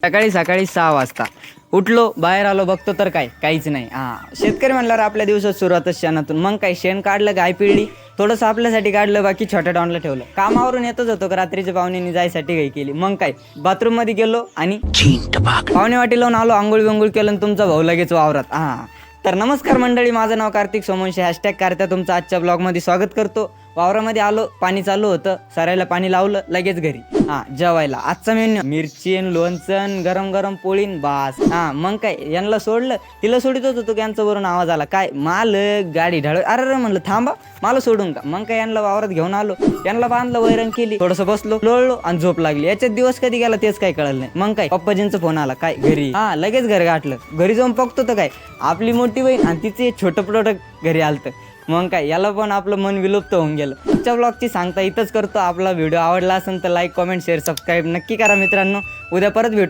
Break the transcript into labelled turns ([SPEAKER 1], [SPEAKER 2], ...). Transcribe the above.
[SPEAKER 1] सकाळी सकाळी 6 वाजता उठलो, बाहेर आलो, बघतो तर काहीच नाही. शेतकरी म्हणल्यावर आपल्या दिवसात सुरुवातच शेणातून. मग काय, शेण काढलं, गाय पिळली, थोडंसं आपल्यासाठी काढलं, बाकी छोट्या डॉनला ठेवलं. कामावरून येतच होतो का रात्रीच्या पाहुण्यांनी जायसाठी काही केली. मग काय, बाथरूम मध्ये गेलो आणि पाहुणे वाटी लावून आलो, आंघोळ बिंघोळ केलं आणि तुमचा भाऊ लगेच वावरात. तर नमस्कार मंडळी, माझं नाव कार्तिक सोमवंशी, हॅशटॅग कार्त्या. तुमचं आजच्या ब्लॉगमध्ये स्वागत करतो. वावरामध्ये आलो, पाणी चालू होतं, सरायला पाणी लावलं, लगेच घरी जेवायला. आजचा मेन्यू मिरचीन, लोणचन, गरम गरम पोळीन, बास. मग काय, यांना सोडलं, तिला सोडितच होतो, यांचा वरून आवाज आला, काय मालक गाडी ढाळ. अरे म्हणलं थांबा, मला सोडून का. मग काय, यांना वावरात घेऊन आलो, यांना बांधलं, वैरण केली, थोडंसं बसलो, लोळलो आणि झोप लागली. याच्यात दिवस कधी गेला तेच काय कळलं नाही. मग काय, पप्पाजींचा फोन आला, काय घरी. लगेच घर गाठलं. घरी जाऊन बघतो तर काय, आपली मोठी बहीण आणि तिचे छोटं प्रोडक्ट घरी आलतं. मग काय, याला पण आपलं मन विलुप्त होऊन गेलं. आजच्या ब्लॉगची सांगता इथंच करतो. आपला व्हिडिओ आवडला असेल तर लाईक, कमेंट, शेअर, सबस्क्राईब नक्की करा मित्रांनो. उद्या परत भेटू.